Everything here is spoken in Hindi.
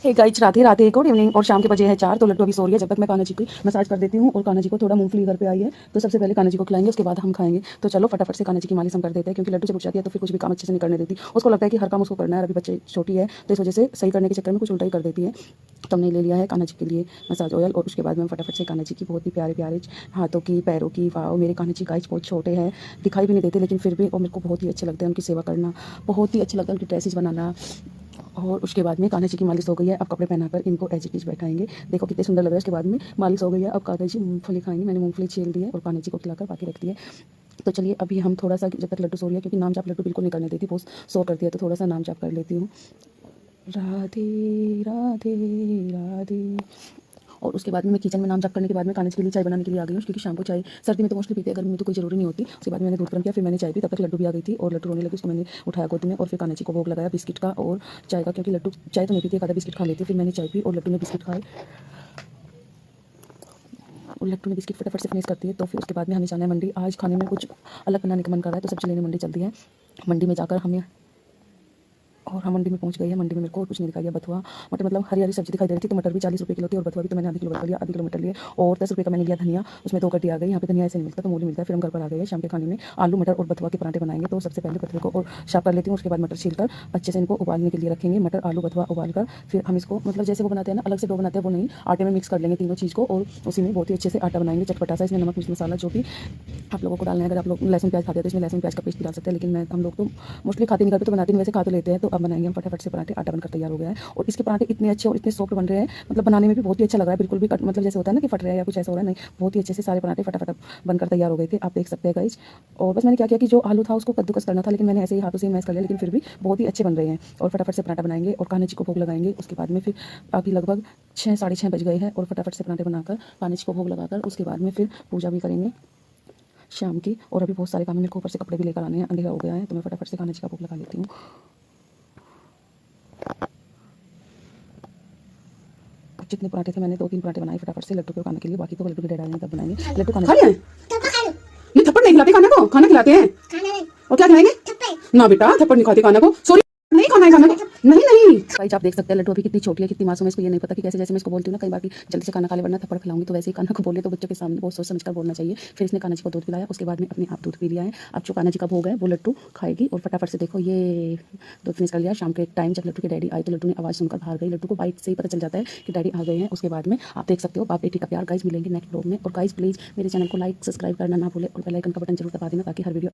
हे guys, Radhe Radhe, good evening. और शाम के बजे है 4, तो लड्डू अभी सो रही है। जब तक मैं कान्हा जी की मसाज कर देती हूँ। और कान्हा जी को थोड़ा मूंगफली घर पे आई है, तो सबसे पहले कान्हा जी को खिलाएंगे, उसके बाद हम खाएंगे। तो चलो फटाफट से कान्हा जी की मालिश हम कर देते हैं, क्योंकि लड्डू जब उठ जाती है तो फिर कुछ भी काम अच्छे से नहीं करने देती। उसको लगता है कि हर काम उसको करना है, अभी बच्चे छोटी है तो इस वजह से सही करने के चक्कर में कुछ उल्टा ही कर देती है। तो हमने ले लिया है कान्हा जी के लिए मसाज ऑयल, और उसके बाद में फटाफट से कान्हा जी की बहुत ही प्यारे प्यारे हाथों की, पैरों की, वाह मेरे कान्हा जी गाइस बहुत छोटे हैं, दिखाई भी नहीं देते, लेकिन फिर भी और मेरे को बहुत ही अच्छे लगते हैं उनकी सेवा करना, बहुत ही अच्छा लगता है उनकी ड्रेसेस बनाना। और उसके बाद में कान्हा जी की मालिश हो गई है। अब कपड़े पहनाकर इनको एज इट इज बैठाएंगे। देखो कितने सुंदर लग रहा है। उसके बाद में मालिश हो गई है। अब कान्हा जी मूंगफली खाएंगे। मैंने मूंगफली छील दी है और कान्हा जी को खिलाकर बाकी रख दी है। तो चलिए अभी हम थोड़ा सा, जब तक लड्डू सो रही है, क्योंकि नाम जाप लड्डू बिल्कुल नहीं करने देती, बहुत सो करती है, तो थोड़ा सा नाम जाप कर लेती हूँ। राधे राधे राधे। और उसके बाद में मैं किचन में नाम जप करने के बाद में कान्हा जी के लिए चाय बनाने के लिए आ गई हूँ, क्योंकि शाम को चाय सर्दी में तो मोस्टली पीते हैं, गर्मी में तो कोई जरूरी नहीं होती। उसके बाद मैंने दूध गर्म किया, फिर मैंने चाय पी, तब तक लड्डू भी आ गई थी और लड्डू रोने लगी। उसको मैंने उठाया गोद में और फिर कान्हा जी को भोग लगाया बिस्किट का और चाय का, क्योंकि लड्डू चाय तो नहीं पीती, आधा बिस्किट खा लेती। फिर मैंने चाय पी और लड्डू ने बिस्किट खाए, और लट्टू ने बिस्किट फटाफट से फिनिश करती है। तो फिर उसके बाद में हमें जाना है मंडी। आज खाने में कुछ अलग बनाने का मन कर रहा है, तो सब्जी लेने मंडी चलती है। मंडी में जाकर हमें, और हम मंडी में पहुंच गए हैं। मंडी में मेरे को कुछ नहीं दिखाई दिया, बथुआ मटर, मतलब हरी हरी सब्जी दिखाई दे रही थी। तो मटर भी 40 रुपये किलो थी और बथुआ भी, तो मैंने आधी किलो बथुआ लिया, आधी किलो मटर लिए, और 10 रुपये का मैंने लिया धनिया। उसमें 2 कटी आ गई। यहाँ पे धनिया ऐसे नहीं मिलता, तो मूली मिलता है। फिर हम घर पर आ गए। शाम के खाने में आलू मटर और बथुआ के पराठे बनाएंगे। तो सबसे पहले बथुए को और साफ कर लेती हूँ, उसके बाद मटर छीलकर अच्छे से इनको उबालने के लिए रखेंगे। मटर आलू बथुआ उबालकर फिर हम इसको, मतलब जैसे वो बनाते हैं ना, अलग से डो बनाते हैं, वो नहीं, आटे में मिक्स कर लेंगे तीनों चीज़ को, और उसी में बहुत ही अच्छे से आटा बनाएंगे चटपटा सा। इसमें नमक मिर्च मसाला जो भी आप लोगों को डालना है, अगर आप लोग लहसुन प्याज खाते हैं तो इसमें लहसुन प्याज का पेस्ट भी डाल सकते हैं, लेकिन हम लोग तो मोस्टली खाते नहीं, करते तो बनाते नहीं, वैसे खा तो लेते हैं। तो अब बनाएंगे हम फटाफट से पराठे। आटा बनकर तैयार हो गया है और इसके पराठे इतने अच्छे और इतने सॉफ्ट बन रहे हैं, मतलब बनाने में भी बहुत ही अच्छा लग रहा है। बिल्कुल भी मतलब जैसे होता है ना कि फट रहा है या कुछ ऐसा हो रहा है, नहीं, बहुत ही अच्छे से सारे पराठे फटाफट बनकर तैयार हो गए थे, आप देख सकते हैं गाइस। और बस मैंने क्या किया कि जो आलू था उसको कद्दूकस करना था, लेकिन मैंने ऐसे ही हाथों से मैश कर लिया, लेकिन फिर भी बहुत ही अच्छे बन रहे हैं। और फटाफट से पराठा बनाएंगे और कान्हा जी को भोग लगाएंगे। उसके बाद में फिर अभी लगभग 6 साढ़े 6 बज गए हैं, और फटाफट से पराठे बनाकर कान्हा जी को भोग लगाकर उसके बाद में फिर पूजा भी करेंगे शाम की। और अभी बहुत सारे काम है, मेरे को ऊपर से कपड़े भी लेकर आने हैं, अंधेरा हो गया है, तो मैं फटाफट से कान्हा जी का भोग लगा लेती हूँ। जितने पराठे थे मैंने 2-3 पराठे बनाए फटाफट से लड्डू को खाने के लिए, बाकी तो लड्डू के डैड आए हैं तब बनाएंगे। लड्डू खाने के लिए ये थप्पड़ नहीं खिलाते खाने को, खाना खिलाते हैं। और क्या खिलाएंगे ना बेटा, थप्पड़ नहीं खाते खाने को, सॉरी नहीं खाना है खाना को, नहीं नहीं। गाइस आप देख सकते हैं लड्डू अभी कितनी छोटी है, कितनी मासूम है, इसको ये नहीं पता कि कैसे, जैसे मैं इसको बोलती हूँ ना कई बार कि जल्दी से खाना खा ले वरना थप्पड़ खिलाऊंगी, तो वैसे ही कान्हा को बोले तो बच्चों के सामने बहुत सोच समझ कर बोलना चाहिए। फिर इसने कान्हा जी को दूध पिलाया, उसके बाद में अपने आप दूध पी लिया है। अब जो कान्हा जी का भोग है वो लड्डू खाएगी। और फटाफट से देखो ये दूध फिनिश कर लिया। शाम के टाइम जब लड्डू के डैडी आए तो लड्डू ने आवाज़ सुनकर बाहर गई। लड्डू को बाइक से ही पता चल जाता है कि डैडी आ गए हैं। उसके बाद में आप देख सकते हो बाप बेटी का प्यार। गाइस मिलेंगे नेक्स्ट ब्लॉग में, और गाइस प्लीज़ मेरे चैनल को लाइक सब्सक्राइब करना ना भूले, और बेल आइकन का बटन जरूर दबा देना, ताकि हर वीडियो